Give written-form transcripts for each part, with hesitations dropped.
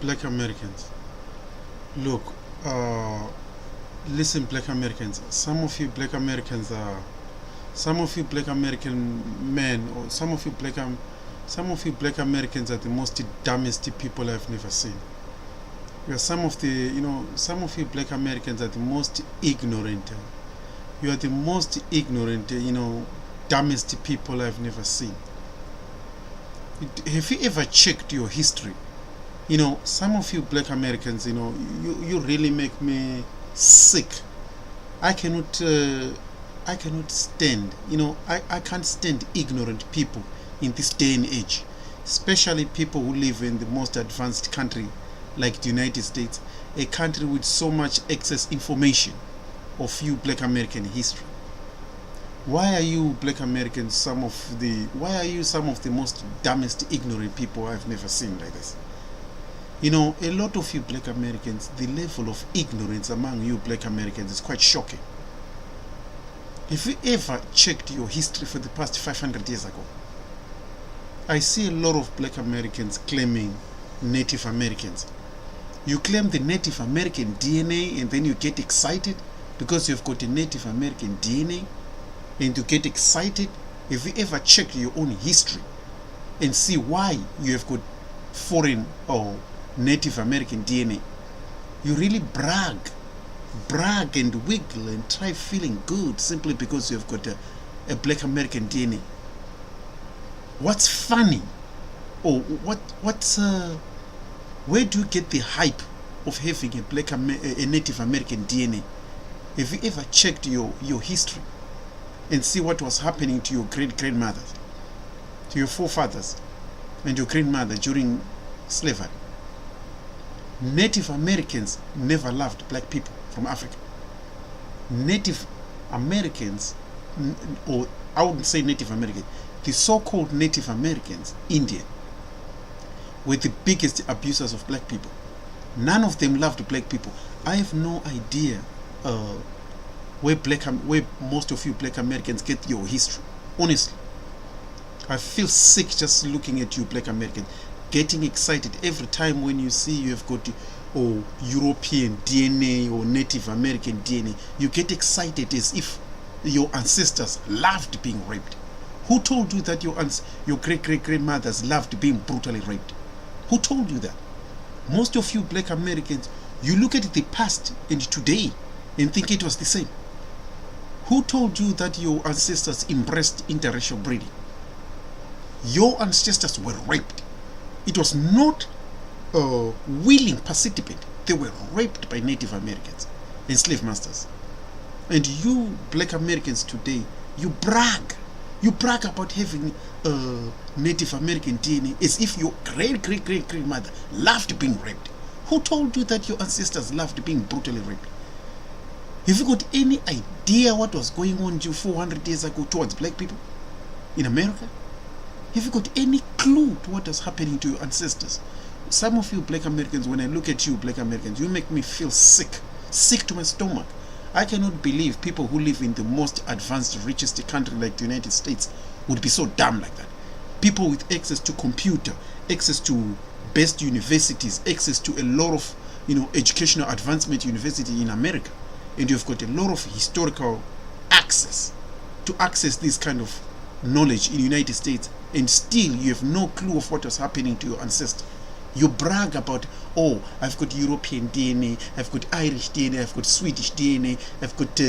Black Americans. Look, listen, Black Americans. Some of you Black American men, or some of you Black Americans are the most dumbest people I've never seen. You are some of you Black Americans are the most ignorant. You are the most ignorant, dumbest people I've never seen. Have you ever checked your history? Some of you Black Americans, you really make me sick. I cannot stand, I can't stand ignorant people in this day and age, especially people who live in the most advanced country like the United States, a country with so much excess information of you Black American history. Why are you Black Americans some of the most dumbest ignorant people I've never seen like this? A lot of you Black Americans, the level of ignorance among you Black Americans is quite shocking. Have you ever checked your history for the past 500 years ago? I see a lot of Black Americans claiming Native Americans. You claim the Native American DNA and then you get excited because you've got a Native American DNA and you get excited. Have you ever checked your own history and see why you have got foreign or Native American DNA? You really brag and wiggle and try feeling good simply because you have got a Black American DNA. What's funny, or where do you get the hype of having a Native American DNA? Have you ever checked your history and see what was happening to your great-grandmothers, to your forefathers and your grandmother during slavery? Native Americans never loved black people from Africa. Native Americans, or I wouldn't say Native Americans, the so-called Native Americans, Indian, were the biggest abusers of black people. None of them loved black people. I have no idea where most of you Black Americans get your history. Honestly, I feel sick just looking at you Black Americans, getting excited every time when you see you have got European DNA or Native American DNA. You get excited as if your ancestors loved being raped. Who told you that your great-great-grandmothers loved being brutally raped? Who told you that? Most of you Black Americans, you look at the past and today and think it was the same. Who told you that your ancestors embraced interracial breeding? Your ancestors were raped. It was not a willing participant. They were raped by Native Americans and slave masters. And you Black Americans today, you brag. You brag about having Native American DNA as if your great-great-great-grandmother loved being raped. Who told you that your ancestors loved being brutally raped? Have you got any idea what was going on 400 years ago towards black people in America? Have you got any clue to what was happening to your ancestors? Some of you Black Americans, when I look at you Black Americans, you make me feel sick to my stomach. I cannot believe people who live in the most advanced, richest country like the United States would be so dumb like that. People with access to computer, access to best universities, access to a lot of educational advancement university in America, and you've got a lot of historical access to access this kind of knowledge in the United States, and still you have no clue of what was happening to your ancestors. You brag about, oh, I've got European DNA, I've got Irish DNA, I've got Swedish DNA, I've got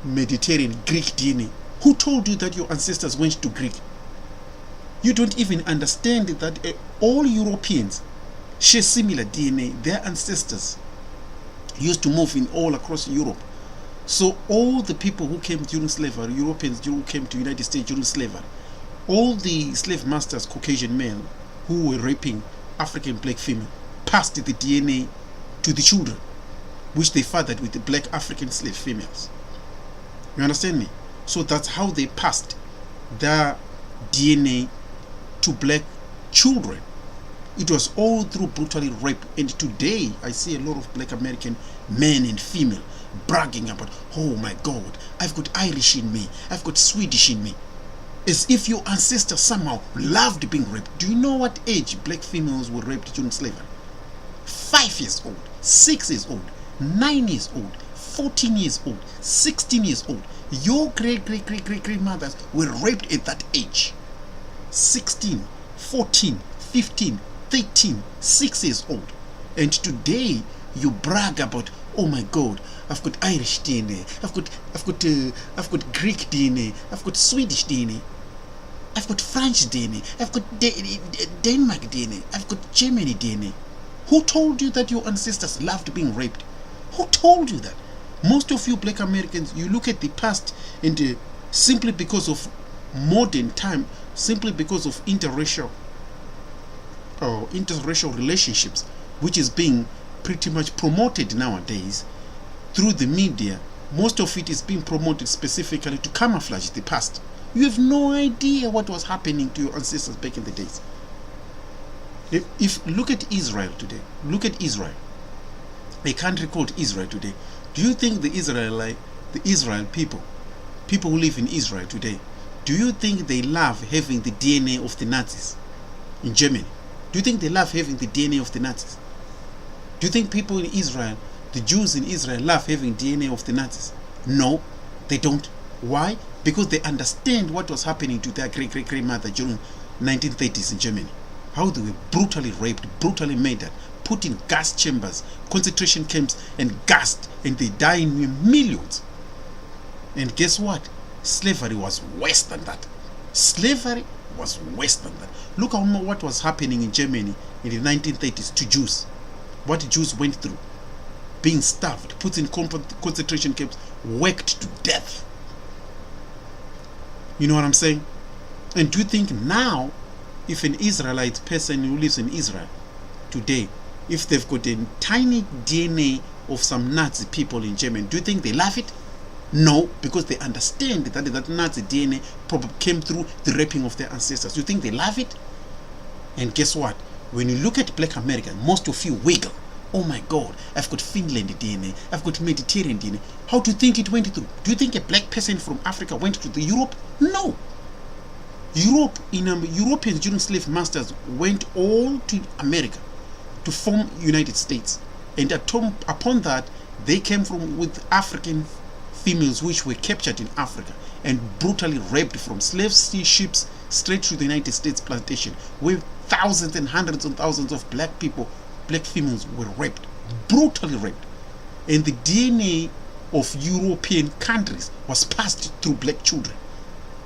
Mediterranean Greek DNA. Who told you that your ancestors went to Greek? You don't even understand that all Europeans share similar DNA. Their ancestors used to move in all across Europe. So all the people who came during slavery, Europeans who came to the United States during slavery, all the slave masters, Caucasian male, who were raping African black female, passed the DNA to the children, which they fathered with the black African slave females. You understand me? So that's how they passed their DNA to black children. It was all through brutally rape. And today I see a lot of Black American men and female bragging about, oh my God, I've got Irish in me, I've got Swedish in me. As if your ancestors somehow loved being raped. Do you know what age black females were raped during slavery? 5 years old, 6 years old, 9 years old, 14 years old, 16 years old. Your great-great-great-great-grandmothers were raped at that age. 16, 14, 15, 13, 6 years old. And today you brag about, oh my God, I've got Irish DNA, I've got Greek DNA, I've got Swedish DNA, I've got French DNA, I've got Denmark DNA, I've got Germany DNA. Who told you that your ancestors loved being raped? Who told you that? Most of you black Americans, you look at the past and simply because of modern time, simply because of interracial relationships, which is being pretty much promoted nowadays through the media. Most of it is being promoted specifically to camouflage the past. You have no idea what was happening to your ancestors back in the days. If look at Israel today, look at Israel, a country called Israel today. Do you think the Israel people who live in Israel today, do you think they love having the DNA of the Nazis in Germany? Do you think they love having the DNA of the Nazis? Do you think people in Israel, the Jews in Israel, love having DNA of the Nazis? No, they don't. Why? Because they understand what was happening to their great-great-grandmother during 1930s in Germany. How they were brutally raped, brutally murdered, put in gas chambers, concentration camps, and gassed, and they die in millions. And guess what? Slavery was worse than that. Slavery was worse than that. Look at what was happening in Germany in the 1930s to Jews. What Jews went through. Being starved, put in concentration camps, worked to death. You know what I'm saying? And do you think now, if an Israelite person who lives in Israel today, if they've got a tiny DNA of some Nazi people in Germany, do you think they love it? No, because they understand that Nazi DNA probably came through the raping of their ancestors. Do you think they love it? And guess what? When you look at black Americans, most of you wiggle. Oh my God, I've got Finland DNA, I've got Mediterranean DNA. How do you think it went through? Do you think a black person from Africa went to the Europe? No. Europeans during slave masters went all to America to form United States. And upon that, they came with African females which were captured in Africa and brutally raped from slave ships straight to the United States plantation, where thousands and hundreds of thousands of black females were raped, brutally raped. And the DNA of European countries was passed through black children,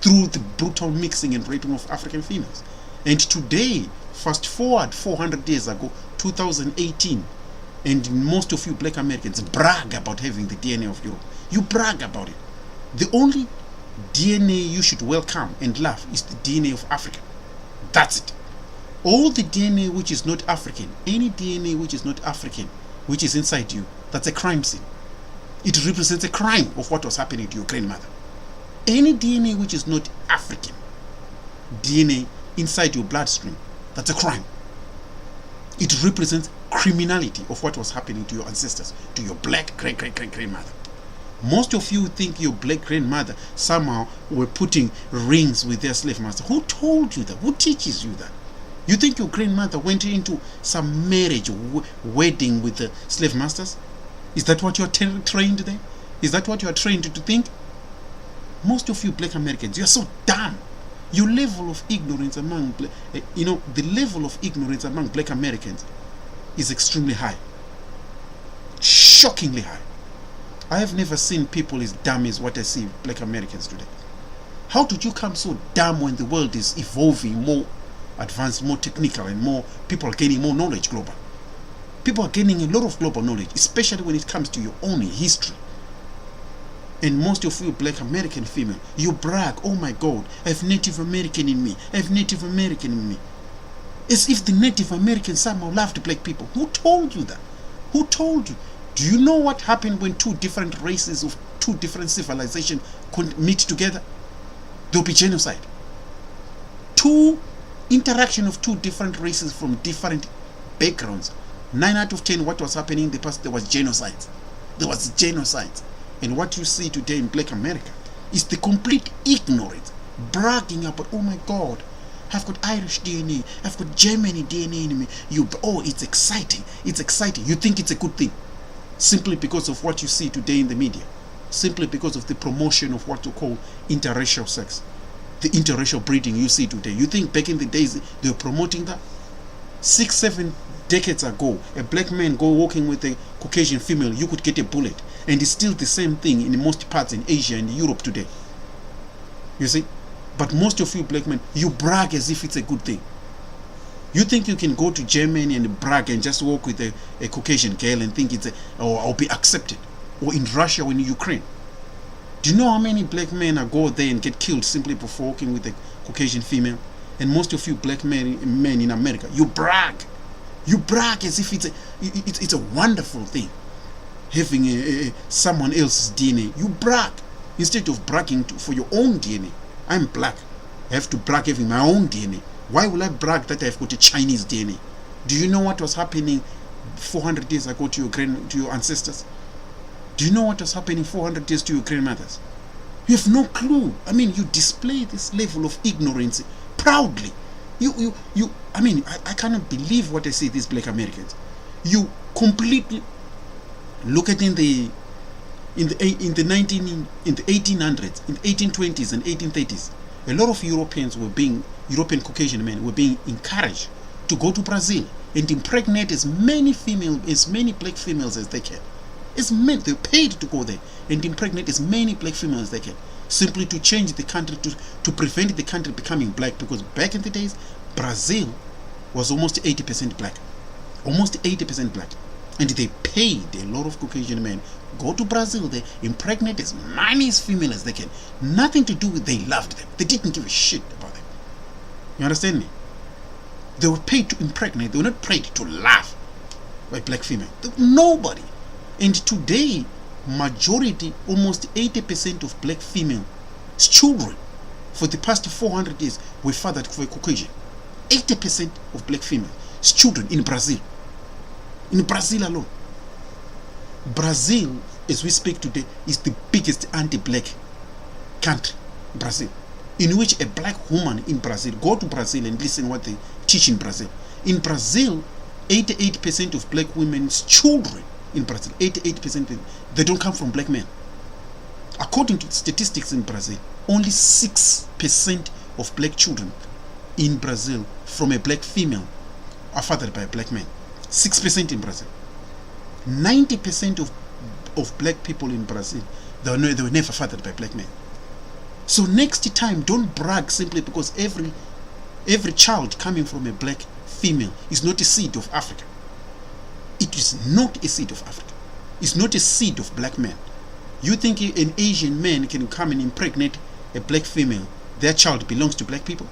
through the brutal mixing and raping of African females. And today, fast forward 400 years ago, 2018, and most of you black Americans brag about having the DNA of Europe. You brag about it. The only DNA you should welcome and love is the DNA of Africa. That's it. All the DNA which is not African, any DNA which is not African, which is inside you, that's a crime scene. It represents a crime of what was happening to your grandmother. Any DNA which is not African, DNA inside your bloodstream, that's a crime. It represents criminality of what was happening to your ancestors, to your black great-great-great-grandmother. Most of you think your black grandmother somehow were putting rings with their slave master. Who told you that? Who teaches you that? You think your grandmother went into some marriage, wedding with the slave masters? Is that what you are trained there? Is that what you are trained to think? Most of you black Americans, you are so dumb. Your level of ignorance among, the level of ignorance among black Americans is extremely high. Shockingly high. I have never seen people as dumb as what I see black Americans today. How did you come so dumb when the world is evolving, more advanced, more technical, and more people are gaining more knowledge global? People are gaining a lot of global knowledge, especially when it comes to your own history. And most of you black American female, you brag, oh my God, I have Native American in me, I have Native American in me. As if the Native Americans somehow loved black people. Who told you that? Who told you? Do you know what happened when two different races of two different civilizations could meet together? There will be genocide. Interaction of two different races from different backgrounds. 9 out of 10, what was happening in the past, there was genocide. There was genocide. And what you see today in black America is the complete ignorance, bragging about, oh my God, I've got Irish DNA, I've got Germany DNA in me. It's exciting, it's exciting. You think it's a good thing simply because of what you see today in the media, simply because of the promotion of what you call interracial sex, the interracial breeding you see today. You think back in the days they were promoting that? 6-7 decades ago, a black man go walking with a Caucasian female, you could get a bullet. And it's still the same thing in most parts in Asia and Europe today. You see? But most of you black men, you brag as if it's a good thing. You think you can go to Germany and brag and just walk with a Caucasian girl and think I'll be accepted? Or in Russia or in Ukraine? Do you know how many black men go there and get killed simply for walking with a Caucasian female? And most of you black men in America, you brag. You brag as if it's a wonderful thing, having someone else's DNA. You brag instead of bragging for your own DNA. I'm black. I have to brag having my own DNA. Why will I brag that I've got a Chinese DNA? Do you know what was happening 400 years ago to your ancestors? Do you know what was happening 400 years to your grandmothers? You have no clue. I mean, you display this level of ignorance proudly. I cannot believe what I see, these black Americans. You completely look at in the 1800s, in the 1820s and 1830s, a lot of European Caucasian men were being encouraged to go to Brazil and impregnate as many black females as they can. They're paid to go there and impregnate as many black females as they can, simply to change the country, to prevent the country becoming black. Because back in the days, Brazil was almost 80% black. Almost 80% black. And they paid a lot of Caucasian men go to Brazil, they impregnate as many females as they can. Nothing to do with they loved them. They didn't give a shit about them. You understand me? They were paid to impregnate. They were not paid to love by black female. Nobody. And today, majority, almost 80% of black female children for the past 400 years were fathered for a Caucasian. 80% of black female children in Brazil. In Brazil alone. Brazil, as we speak today, is the biggest anti-black country, Brazil, in which a black woman in Brazil, go to Brazil and listen what they teach in Brazil. In Brazil, 88% of black women's children in Brazil, 88%, they don't come from black men. According to statistics in Brazil, only 6% of black children in Brazil from a black female are fathered by a black man. 6% in Brazil. 90% of black people in Brazil, they were never fathered by black men. So next time, don't brag simply because every child coming from a black female is not a seed of Africa. It is not a seed of Africa. It's not a seed of black men. You think an Asian man can come and impregnate a black female, their child belongs to black people?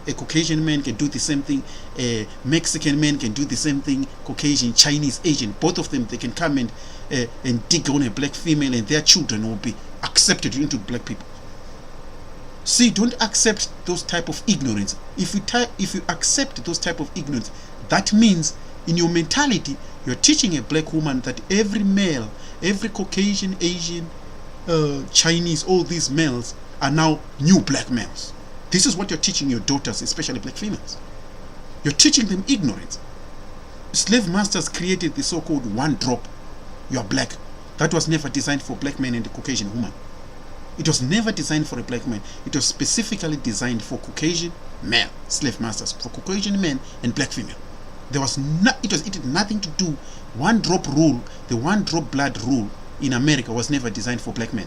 A Caucasian man can do the same thing. A Mexican man can do the same thing. Caucasian, Chinese, Asian, both of them, they can come and dig on a black female and their children will be accepted into black people. See, don't accept those type of ignorance. If you accept those type of ignorance, that means in your mentality, you're teaching a black woman that every male, every Caucasian, Asian, Chinese, all these males are now new black males. This is what you're teaching your daughters, especially black females. You're teaching them ignorance. Slave masters created the so-called one drop. You're black. That was never designed for black men and a Caucasian woman. It was never designed for a black man. It was specifically designed for Caucasian male slave masters, for Caucasian men and black female. It had nothing to do. One drop rule, the one drop blood rule in America was never designed for black men.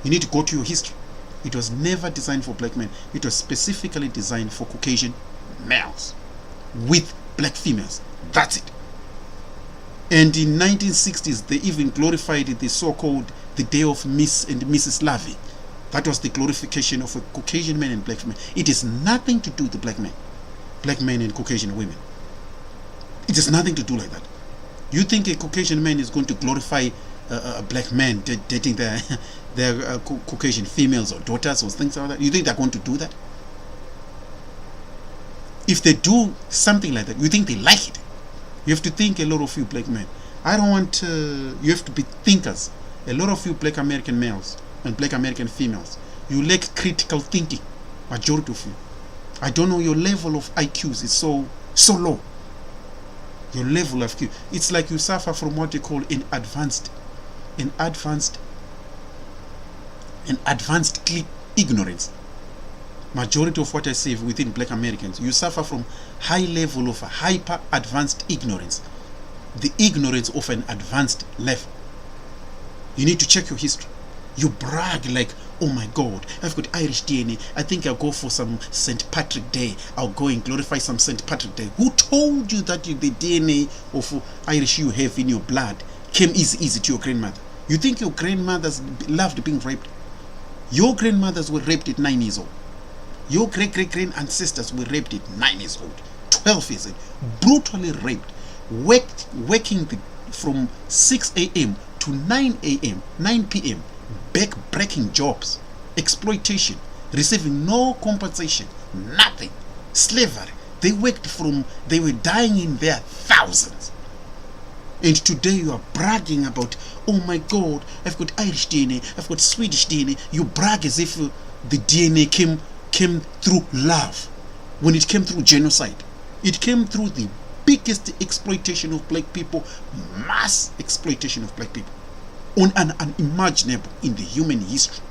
You need to go to your history. It was never designed for black men. It was specifically designed for Caucasian males with black females. That's it. And in 1960s, they even glorified the so-called the day of Miss and Mrs. Loving. That was the glorification of a Caucasian man and black men. It has nothing to do with the black men and Caucasian women. It has nothing to do like that. You think a Caucasian man is going to glorify a black man dating their Caucasian females or daughters or things like that? You think they're going to do that? If they do something like that, you think they like it? You have to think, a lot of you black men. I don't want, you have to be thinkers. A lot of you black American males and black American females, you lack critical thinking. Majority of you. I don't know, your level of IQs is so low. Your level of IQ. It's like you suffer from what you call an advanced ignorance. Majority of what I say within black Americans, you suffer from high level of hyper advanced ignorance. The ignorance of an advanced level. You need to check your history. You brag like, oh my God, I've got Irish DNA. I think I'll go for some St. Patrick Day. I'll go and glorify some St. Patrick Day. Who told you that the DNA of Irish you have in your blood came easy to your grandmother? You think your grandmothers loved being raped? Your grandmothers were raped at 9 years old. Your great-great-grand ancestors were raped at 9 years old, 12 years old, brutally raped, working from 6 a.m. to 9 a.m., 9 p.m., back-breaking jobs, exploitation, receiving no compensation, nothing, slavery. They were dying in their thousands. And today you are bragging about, oh my God, I've got Irish DNA, I've got Swedish DNA. You brag as if the DNA came through love. When it came through genocide, it came through the biggest exploitation of black people, mass exploitation of black people, unimaginable in the human history.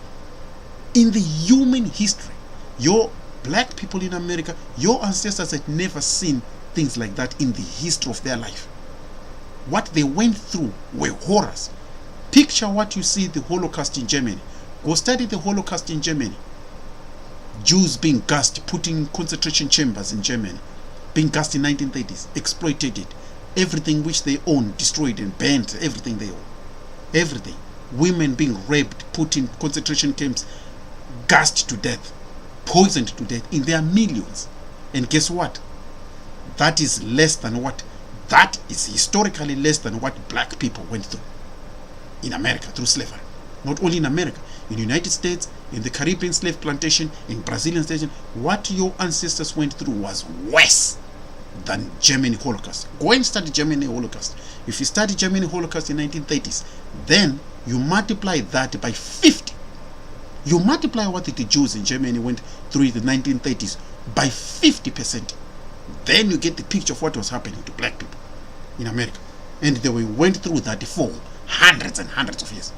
In the human history, your black people in America, your ancestors had never seen things like that in the history of their life. What they went through were horrors. Picture what you see the Holocaust in Germany. Go study the Holocaust in Germany. Jews being gassed, put in concentration chambers in Germany, being gassed in 1930s, exploited, everything which they owned, destroyed and burned, everything they own. Everything. Women being raped, put in concentration camps, gassed to death, poisoned to death in their millions. And guess what? That is less than what? That is historically less than what black people went through in America through slavery. Not only in America, in the United States, in the Caribbean slave plantation, in Brazilian station, what your ancestors went through was worse than German Holocaust. Go and study German Holocaust. If you study German Holocaust in 1930s, then you multiply that by 50. You multiply what the Jews in Germany went through in the 1930s by 50%. Then you get the picture of what was happening to black people in America. And they went through that for hundreds and hundreds of years.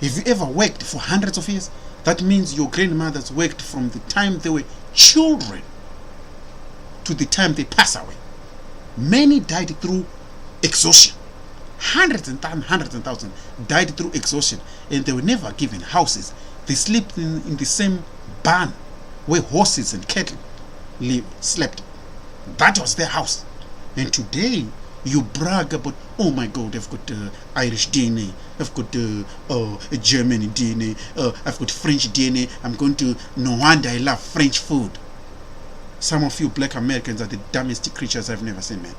If you ever worked for hundreds of years, that means your grandmothers worked from the time they were children to the time they pass away. Many died through exhaustion. Hundreds and thousands died through exhaustion, and they were never given houses. They slept in the same barn where horses and cattle slept. That was their house. And today you brag about, oh my God, I've got Irish DNA, I've got German DNA, I've got French DNA. I'm going to, no wonder I love French food. Some of you black Americans are the dumbest creatures I've never seen, man.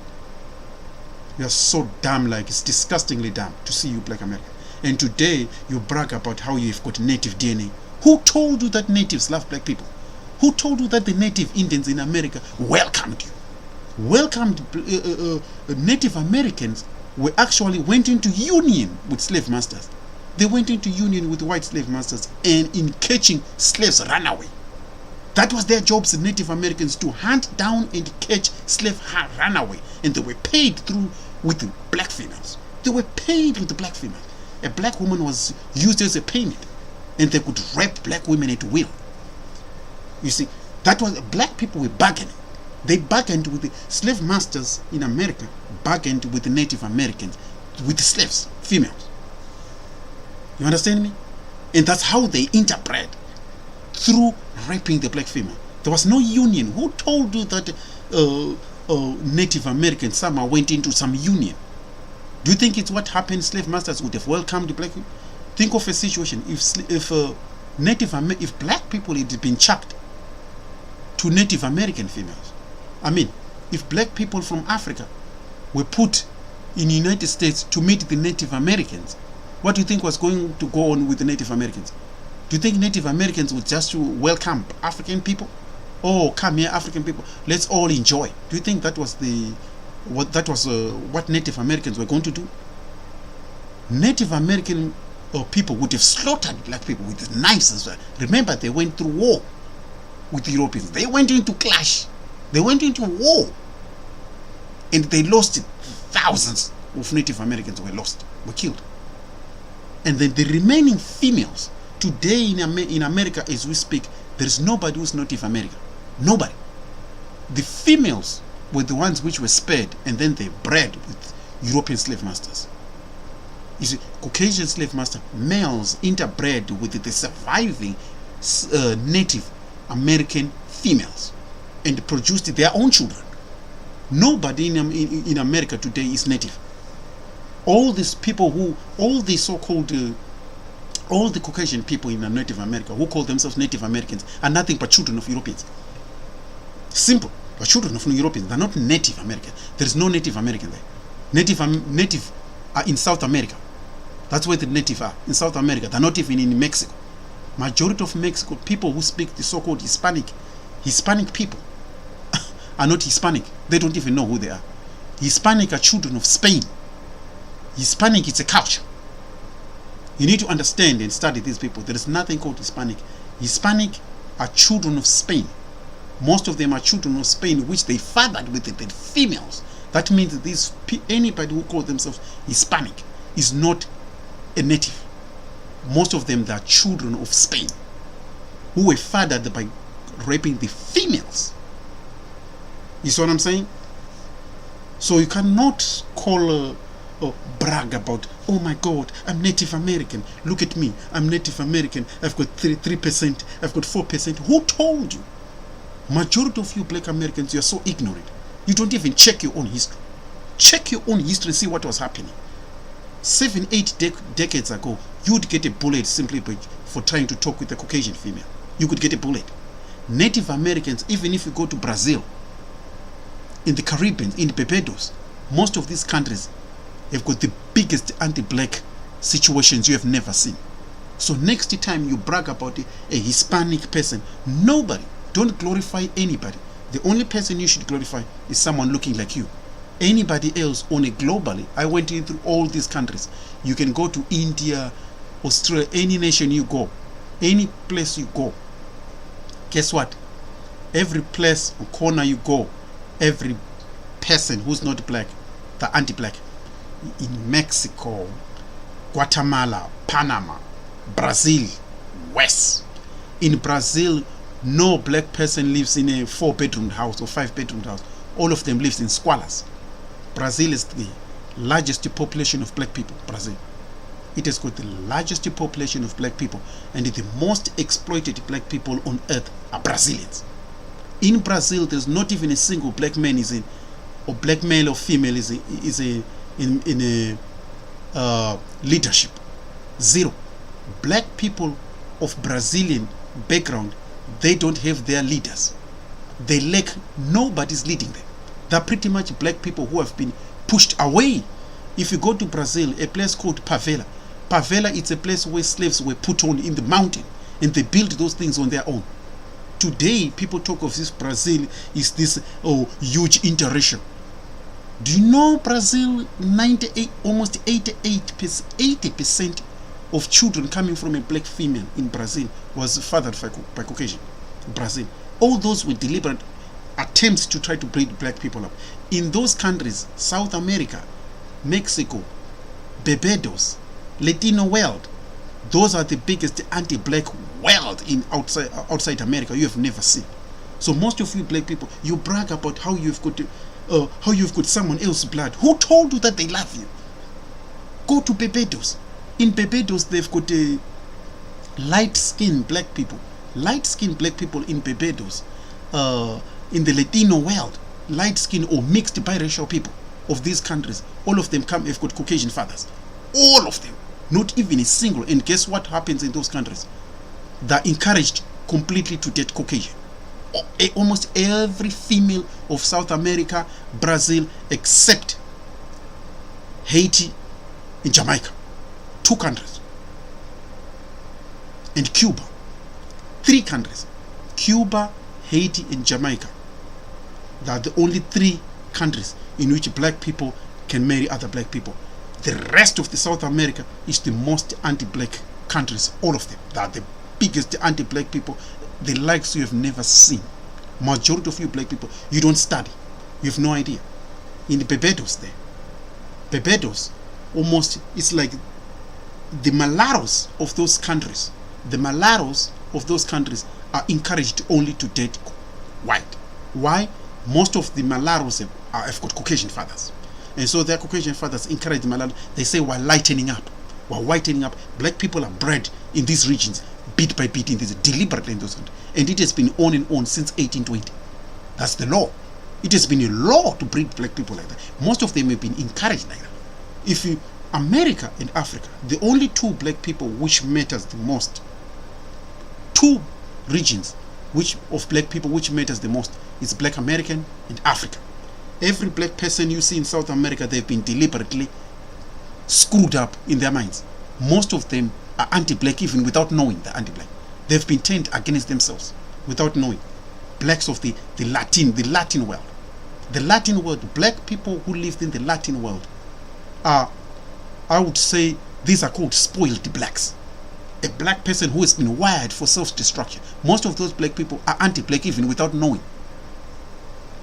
You are so dumb, like it's disgustingly dumb to see you black Americans. And today you brag about how you've got native DNA. Who told you that natives love black people? Who told you that the native Indians in America welcomed you? Native Americans went into union with slave masters. They went into union with white slave masters, and in catching slaves ran away. That was their jobs, Native Americans, to hunt down and catch slave runaway. And they were paid with the black females. They were paid with the black females. A black woman was used as a payment, and they could rape black women at will. You see, that was, black people were bargaining. They bargained with the slave masters in America, bargained with the Native Americans, with the slaves, females. You understand me? And that's how they interbred, through raping the black female. There was no union. Who told you that Native Americans somehow went into some union? Do you think it's what happened? Slave masters would have welcomed the black people? Think of a situation if black people had been chucked to Native American females. I mean, if black people from Africa were put in the United States to meet the Native Americans, what do you think was going to go on with the Native Americans? Do you think Native Americans would just welcome African people? Oh, come here, African people, let's all enjoy. Do you think that was what Native Americans were going to do? Native American people would have slaughtered black people with knives as well. Remember, they went through war with the Europeans. They went into clash. They went into war. And they lost it. Thousands of Native Americans were lost, were killed. And then the remaining females, today in America as we speak, there is nobody who's Native American. Nobody. The females were the ones which were spared, and then they bred with European slave masters. You see, Caucasian slave master males interbred with the surviving Native American females and produced their own children. Nobody in America today is native. All these people all the so-called, all the Caucasian people in Native America who call themselves Native Americans are nothing but children of Europeans. Simple. They're children of Europeans. They're not Native American. There is no Native American there. Native are in South America. That's where the native are, in South America. They're not even in Mexico. Majority of Mexico, people who speak the so-called Hispanic people are not Hispanic. They don't even know who they are. Hispanic are children of Spain. Hispanic is a culture. You need to understand and study these people. There is nothing called Hispanic. Hispanic are children of Spain. Most of them are children of Spain, which they fathered with the females. That means that anybody who calls themselves Hispanic is not a native. Most of them are children of Spain who were fathered by raping the females. You see what I'm saying? So you cannot call brag about, oh my God, I'm Native American. Look at me, I'm Native American. I've got 3%, I've got 4%. Who told you? Majority of you black Americans, you are so ignorant. You don't even check your own history. Check your own history and see what was happening. 7-8 decades ago, you would get a bullet simply for trying to talk with a Caucasian female. You could get a bullet. Native Americans, even if you go to Brazil, in the Caribbean, in Barbados, most of these countries have got the biggest anti-black situations you have never seen. So next time you brag about a Hispanic person, nobody, don't glorify anybody. The only person you should glorify is someone looking like you. Anybody else on a globally, I went in through all these countries. You can go to India, Australia, any nation you go, any place you go. Guess what? Every place or corner you go, every person who's not black, they're anti-black. In Mexico, Guatemala, Panama, Brazil, West. In Brazil, no black person lives in a 4-bedroom house or 5-bedroom house. All of them lives in squalors. Brazil is the largest population of black people. Brazil. It has got the largest population of black people, and the most exploited black people on earth are Brazilians. In Brazil, there's not even a single black man or black male or female in a leadership. Zero. Black people of Brazilian background, they don't have their leaders. They lack, nobody's leading them. They're pretty much black people who have been pushed away. If you go to Brazil, a place called Favela. Favela, it's a place where slaves were put on in the mountain, and they built those things on their own. Today, people talk of this Brazil is this huge interracial. Do you know Brazil, 98, almost 80% of children coming from a black female in Brazil was fathered by Caucasian. Brazil. All those were deliberate attempts to try to breed black people up. In those countries, South America, Mexico, Barbados, Latino world, those are the biggest anti-black world in outside America you have never seen. So most of you black people, you brag about how you've got someone else's blood. Who told you that they love you? Go to Barbados. In Barbados, they've got light-skinned black people. Light-skinned black people in Barbados, in the Latino world, light-skinned or mixed biracial people of these countries, all of them have got Caucasian fathers. All of them. Not even a single. And guess what happens in those countries? They're encouraged completely to date Caucasian. Almost every female of South America, Brazil, except Haiti and Jamaica. 2 countries. And Cuba. 3 countries. Cuba, Haiti, and Jamaica. They are the only 3 countries in which black people can marry other black people. The rest of the South America is the most anti-black countries, all of them. They are the biggest anti-black people, the likes you have never seen. Majority of you black people, you don't study. You have no idea. In Barbados there, Barbados, almost, it's like the mulattoes of those countries. The mulattoes of those countries are encouraged only to date white. Why? Most of the mulattoes have got Caucasian fathers. And so their Caucasian fathers encourage the mulattoes. They say we're lightening up. We're whitening up. Black people are bred in these regions, bit by bit, in this, deliberately in those countries. And it has been on and on since 1820. That's the law. It has been a law to breed black people like that. Most of them have been encouraged like that. If you, America and Africa, the only two black people which matters the most, two regions of black people which matters the most, is Black American and Africa. Every black person you see in South America, they've been deliberately screwed up in their minds. Most of them are anti-black even without knowing they're anti-black. They've been turned against themselves without knowing. Blacks of the Latin world. The Latin world, black people who lived in the Latin world are, I would say, these are called spoiled blacks. A black person who has been wired for self-destruction. Most of those black people are anti-black even without knowing.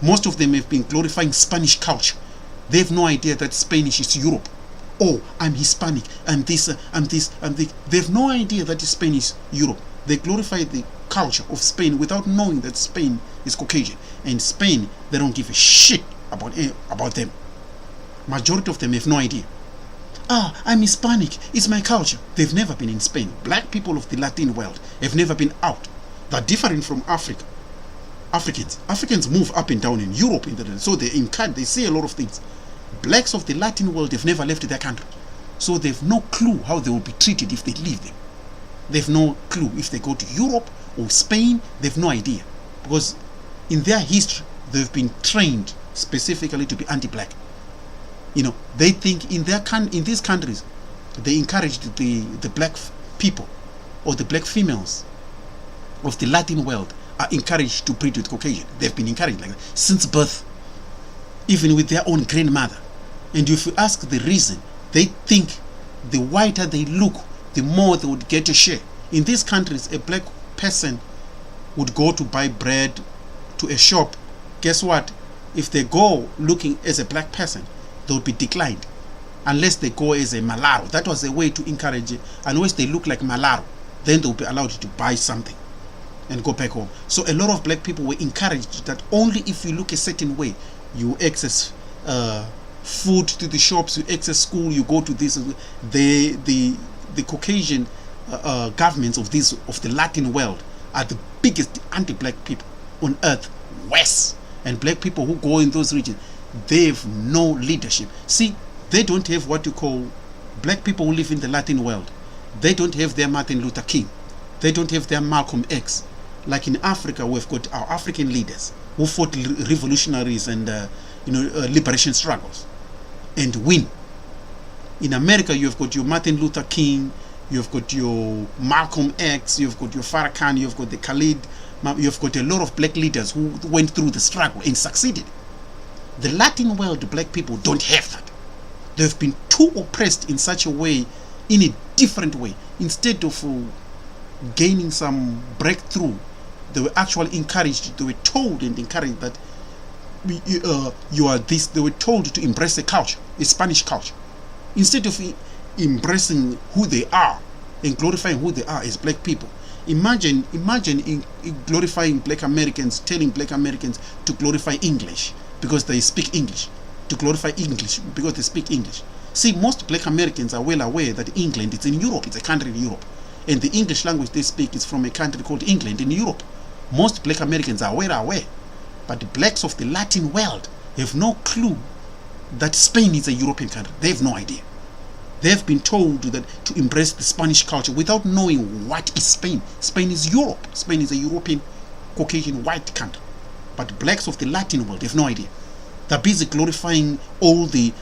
Most of them have been glorifying Spanish culture. They have no idea that Spanish is Europe. Oh, I'm Hispanic, I'm this, I'm this, I'm this. They have no idea that Spain is Europe. They glorify the culture of Spain without knowing that Spain is Caucasian. And Spain, they don't give a shit about them. Majority of them have no idea. Ah, I'm Hispanic, it's my culture. They've never been in Spain. Black people of the Latin world have never been out. They're different from Africa. Africans move up and down in Europe, so they see a lot of things. Blacks of the Latin world have never left their country, so they've no clue how they will be treated if they leave them. They've no clue if they go to Europe or Spain. They've no idea, because in their history they've been trained specifically to be anti-black. You know, they think in these countries they encouraged the black people or the black females of the Latin world are encouraged to breed with Caucasian. They've been encouraged like that since birth, even with their own grandmother. And if you ask the reason, they think the whiter they look, the more they would get a share. In these countries, a black person would go to buy bread to a shop. Guess what? If they go looking as a black person, they would be declined. Unless they go as a mulatto. That was a way to encourage it. Unless they look like mulatto, then they'll be allowed to buy something and go back home. So a lot of black people were encouraged that only if you look a certain way, you access food to the shops, you access school, you go to this. The Caucasian governments of the Latin world are the biggest anti-black people on earth, West. And black people who go in those regions, they have no leadership. See, they don't have what you call black people who live in the Latin world. They don't have their Martin Luther King. They don't have their Malcolm X. Like in Africa, we've got our African leaders who fought revolutionaries and liberation struggles and win. In America, you've got your Martin Luther King, you've got your Malcolm X, you've got your Farrakhan, you've got the Khalid, you've got a lot of black leaders who went through the struggle and succeeded. The Latin world, the black people don't have that. They've been too oppressed in such a way, in a different way. Instead of gaining some breakthrough, they were actually encouraged, they were told and encouraged that you are this. They were told to embrace a culture, a Spanish culture, instead of embracing who they are and glorifying who they are as black people. Imagine in glorifying black Americans, telling black Americans to glorify English because they speak English, to glorify English because they speak English. See, most black Americans are well aware that England is in Europe, it's a country in Europe, and the English language they speak is from a country called England in Europe. Most black Americans are well aware, but the blacks of the Latin world have no clue that Spain is a European country. They have no idea. They have been told that to embrace the Spanish culture without knowing what is Spain. Spain is Europe. Spain is a European, Caucasian, white country. But the blacks of the Latin world have no idea. They're busy glorifying all the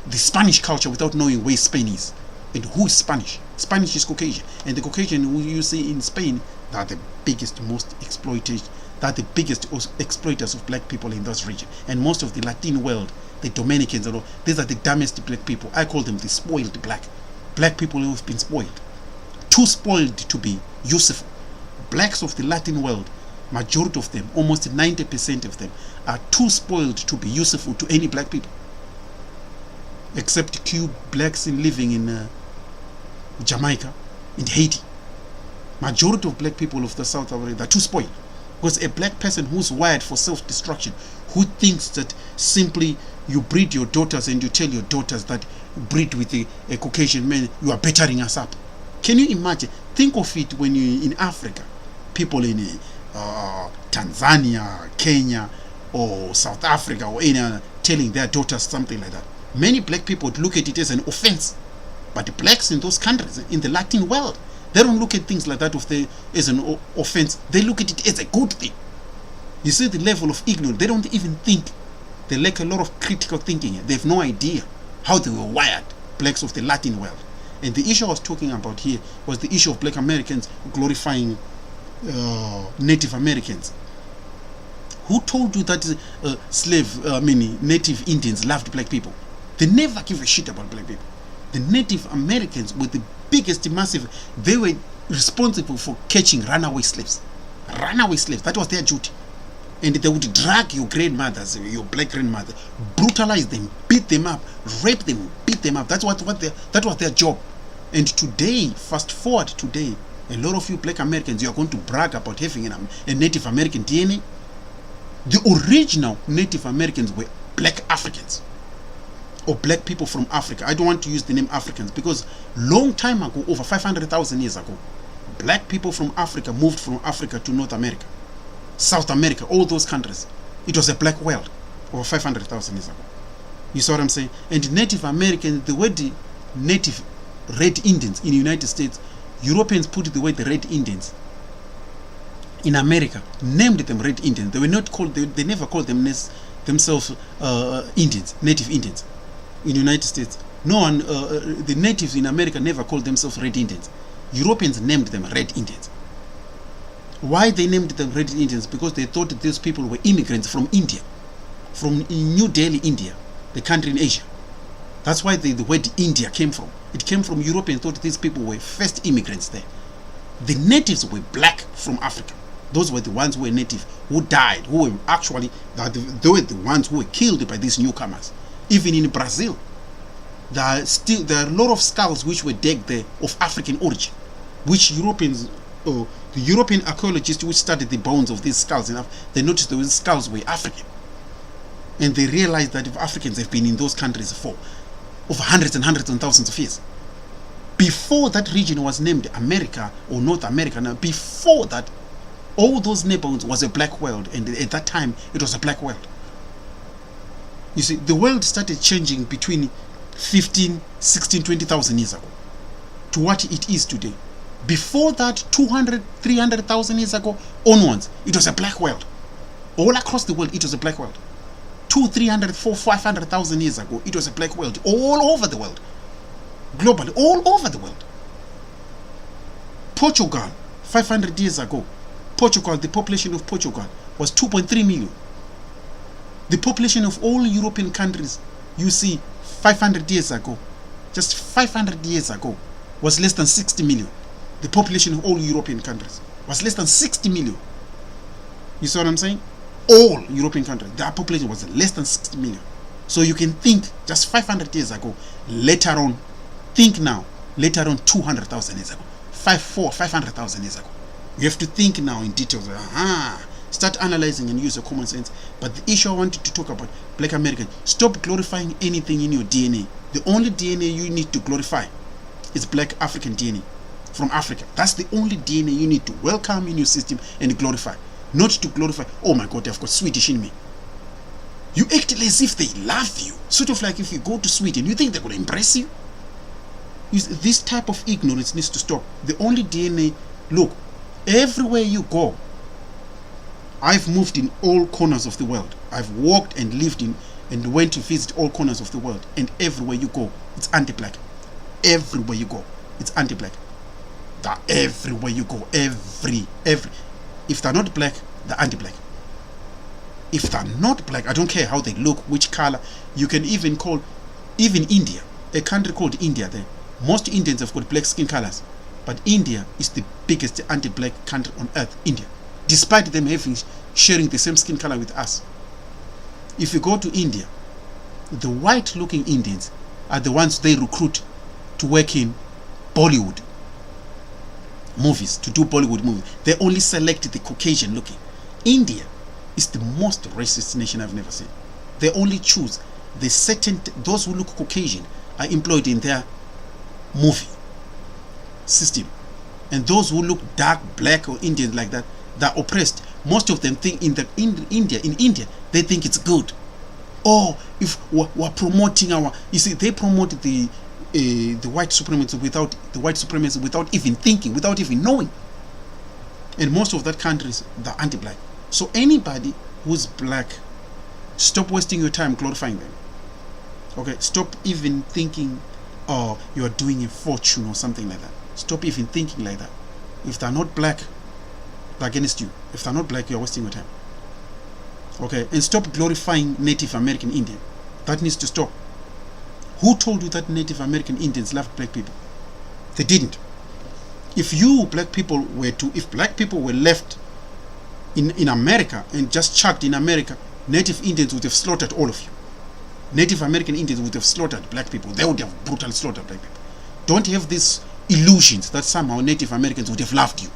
Spanish culture without knowing where Spain is and who is Spanish. Spanish is Caucasian, and the Caucasian who you see in Spain, they are the biggest, most exploited. They are the biggest exploiters of black people in this region. And most of the Latin world, the Dominicans and all, these are the dumbest black people. I call them the spoiled black people who have been spoiled, too spoiled to be useful. blacks of the Latin world, majority of them, almost 90% of them, are too spoiled to be useful to any black people, except few blacks living in Jamaica, in Haiti. Majority of black people of the South Africa are too spoiled, because a black person who's wired for self-destruction, who thinks that simply you breed your daughters and you tell your daughters that breed with a Caucasian man, you are bettering us up. Can you imagine? Think of it when you're in Africa, people in Tanzania, Kenya, or South Africa, or any telling their daughters something like that. Many black people would look at it as an offense, but the blacks in those countries, in the Latin world, they don't look at things like that as an offense. They look at it as a good thing. You see the level of ignorance. They don't even think. They lack a lot of critical thinking. They have no idea how they were wired, blacks of the Latin world. And the issue I was talking about here was the issue of black Americans glorifying Native Americans. Who told you that Native Indians loved black people? They never give a shit about black people. The Native Americans were the biggest, massive. They were responsible for catching runaway slaves. Runaway slaves, that was their duty. And they would drag your grandmothers, your black grandmother, brutalize them, beat them up, rape them, beat them up. That was their job. And today, fast forward today, a lot of you black Americans, you are going to brag about having a Native American DNA. The original Native Americans were black Africans, or black people from Africa. I don't want to use the name Africans, because long time ago, over 500,000 years ago, black people from Africa moved from Africa to North America, South America, all those countries. It was a black world over 500,000 years ago. You saw what I'm saying? And Native Americans, the word Native Red Indians in the United States, Europeans put the word Red Indians. In America, named them Red Indians. They were not called. They never called themselves Indians, Native Indians. In the United States, no one, the natives in America never called themselves Red Indians. Europeans named them Red Indians. Why they named them Red Indians? Because they thought that these people were immigrants from India, from New Delhi, India, the country in Asia. That's why the word India came from. It came from Europeans thought these people were first immigrants there. The natives were black from Africa. Those were the ones who were native, who died, who were actually, they were the ones who were killed by these newcomers. Even in Brazil, there are a lot of skulls which were dug there of African origin, which Europeans, the European archaeologists which studied the bones of these skulls, they noticed those skulls were African. And they realized that if Africans have been in those countries for over hundreds and hundreds and thousands of years. Before that region was named America or North America, now before that, all those neighborhoods was a black world, and at that time it was a black world. You see, the world started changing between 15, 16, 20,000 years ago to what it is today. Before that, 200, 300,000 years ago onwards, it was a black world. All across the world, it was a black world. 200, 300, 400, 500,000 years ago, it was a black world all over the world. Globally, all over the world. Portugal, 500 years ago, Portugal, the population of Portugal was 2.3 million. The population of all European countries, you see, 500 years ago, just 500 years ago, was less than 60 million. The population of all European countries was less than 60 million. You see what I'm saying? All European countries, their population was less than 60 million. So you can think just 500 years ago, later on, think now, later on 200,000 years ago, 500,000 years ago. You have to think now in details. Start analyzing and use your common sense. But the issue I wanted to talk about, black American, stop glorifying anything in your DNA. The only DNA you need to glorify is black African DNA from Africa. That's the only DNA you need to welcome in your system and glorify. Not to glorify, oh my God, I've got Swedish in me. You act as if they love you. Sort of like if you go to Sweden, you think they're going to embrace you? This type of ignorance needs to stop. The only DNA, look, everywhere you go, I've moved in all corners of the world. I've walked and lived in and went to visit all corners of the world. And everywhere you go, it's anti-black. Everywhere you go, it's anti-black. Everywhere you go, every. If they're not black, they're anti-black. If they're not black, I don't care how they look, which color. You can even call, even India, a country called India there. Most Indians have got black skin colors. But India is the biggest anti-black country on earth, India, despite them sharing the same skin color with us. If you go to India, the white-looking Indians are the ones they recruit to work in Bollywood movies, to do Bollywood movies. They only select the Caucasian-looking. India is the most racist nation I've never seen. They only choose those who look Caucasian are employed in their movie system, and those who look dark, black, or Indian like that, they're oppressed. Most of them think in India they think it's good. Oh, if we're promoting you see, they promote the white supremacy without even thinking, without even knowing. And most of that countries, they're anti-black. So anybody who's black, stop wasting your time glorifying them. Okay, stop even thinking, oh, you are doing a fortune or something like that. Stop even thinking like that. If they're not black, they're against you. If they're not black, you're wasting your time. Okay, and stop glorifying Native American Indian. That needs to stop. Who told you that Native American Indians loved black people? They didn't. If black people were left in America and just chucked in America, Native Indians would have slaughtered all of you. Native American Indians would have slaughtered black people. They would have brutally slaughtered black people. Don't have these illusions that somehow Native Americans would have loved you.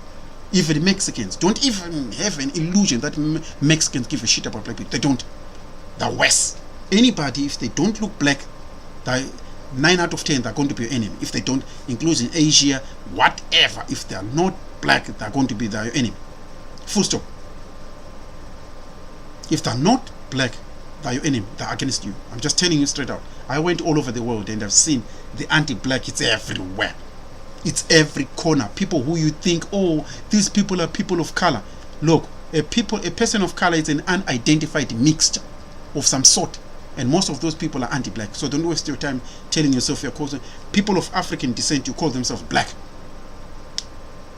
Even Mexicans, don't even have an illusion that Mexicans give a shit about black people. They don't. They're worse. Anybody, if they don't look black, 9 out of 10 they're going to be your enemy. If they don't, including Asia, whatever, if they are not black, they're going to be your enemy. Full stop. If they're not black, they're your enemy. They're against you. I'm just telling you straight out. I went all over the world and I've seen the anti-black. It's everywhere. It's every corner. People who you think, oh, these people are people of color. Look, a person of color is an unidentified mixture of some sort. And most of those people are anti-black. So don't waste your time telling yourself you're called people of African descent. You call themselves black.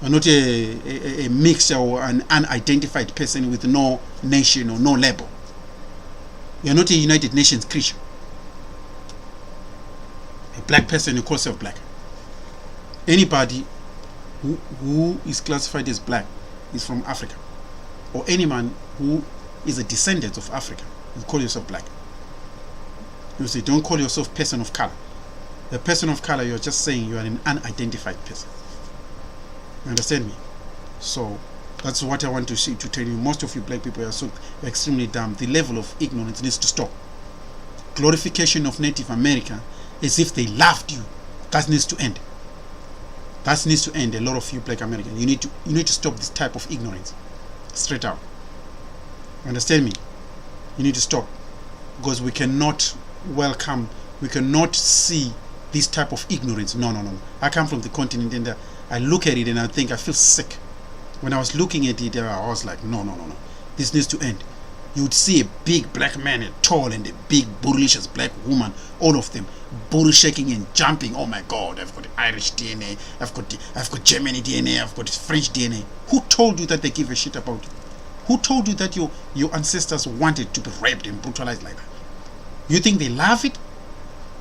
You're not a mixture or an unidentified person with no nation or no label. You're not a United Nations creature. A black person, you call yourself black. Anybody who is classified as black is from Africa. Or any man who is a descendant of Africa, you call yourself black. You say, don't call yourself person of color. A person of color, you're just saying you are an unidentified person. You understand me? So that's what I want to tell you. Most of you black people are so extremely dumb. The level of ignorance needs to stop. Glorification of Native America as if they loved you, that needs to end. That needs to end. A lot of you black Americans, you need to stop this type of ignorance. Straight out. You understand me? You need to stop. Because we cannot see this type of ignorance. No. I come from the continent and I look at it and I think I feel sick. When I was looking at it, I was like, no. This needs to end. You would see a big black man, a tall and a big bootylicious black woman, all of them booty shaking and jumping. Oh my God, I've got Irish DNA, I've got Germany DNA, I've got French DNA. Who told you that they give a shit about you? Who told you that your ancestors wanted to be raped and brutalized like that? You think they love it?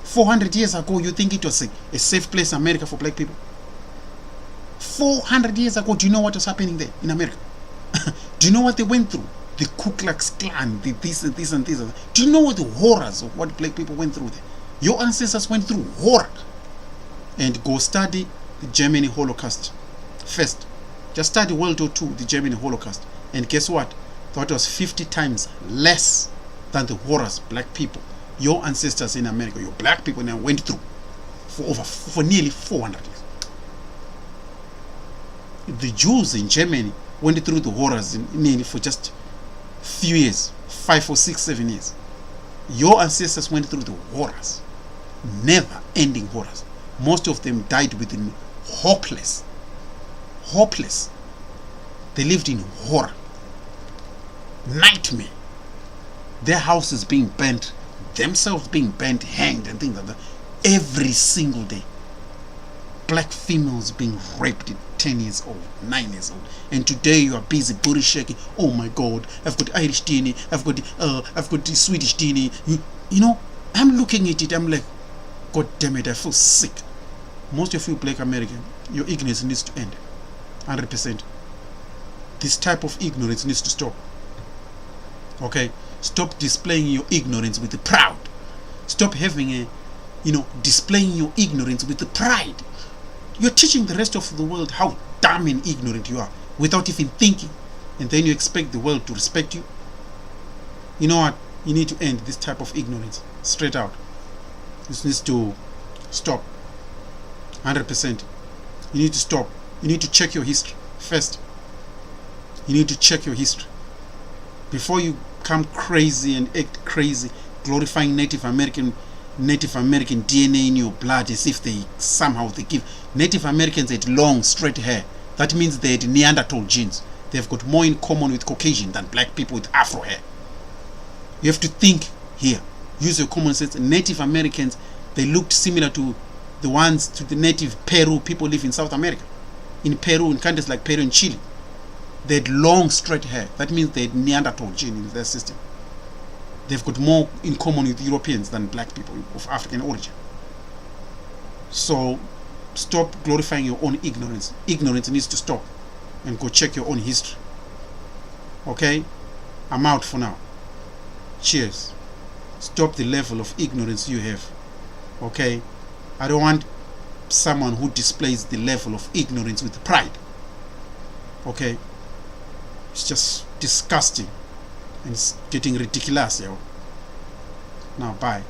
400 years ago, you think it was a safe place in America for black people? 400 years ago, do you know what was happening there in America? Do you know what they went through? The Ku Klux Klan, the this and this and this. Do you know the horrors of what black people went through there? Your ancestors went through horror. And go study the German Holocaust first. Just study World War II, the German Holocaust. And guess what? That was 50 times less than the horrors black people, your ancestors in America, your black people now went through for nearly 400 years. The Jews in Germany went through the horrors nearly for just few years, 5 or 6, 7 years. Your ancestors went through the horrors, never ending horrors. Most of them died within hopeless. They lived in horror, nightmare. Their houses being burnt, themselves being burnt, hanged and things like that every single day. Black females being raped at 10 years old, 9 years old. And today you are busy booty shaking. Oh my God, I've got Irish DNA, I've got the Swedish DNA. You know, I'm looking at it, I'm like, God damn it, I feel sick. Most of you black American, your ignorance needs to end. 100%. This type of ignorance needs to stop. Okay? Stop displaying your ignorance with the proud. Stop having a, displaying your ignorance with the pride. You're teaching the rest of the world how dumb and ignorant you are without even thinking. And then you expect the world to respect you. You know what? You need to end this type of ignorance straight out. This needs to stop. 100%. You need to stop. You need to check your history first. You need to check your history before you come crazy and act crazy, glorifying Native American DNA in your blood as if they give. Native Americans had long straight hair. That means they had Neanderthal genes. They've got more in common with Caucasian than black people with Afro hair. You have to think here. Use your common sense. Native Americans, they looked similar to the native Peru people live in South America. In Peru, in countries like Peru and Chile, they had long straight hair. That means they had Neanderthal gene in their system. They've got more in common with Europeans than black people of African origin. So stop glorifying your own ignorance. Ignorance needs to stop, and go check your own history. Okay? I'm out for now. Cheers. Stop the level of ignorance you have. Okay? I don't want someone who displays the level of ignorance with pride. Okay? It's just disgusting. And it's getting ridiculous, yo. Now, bye.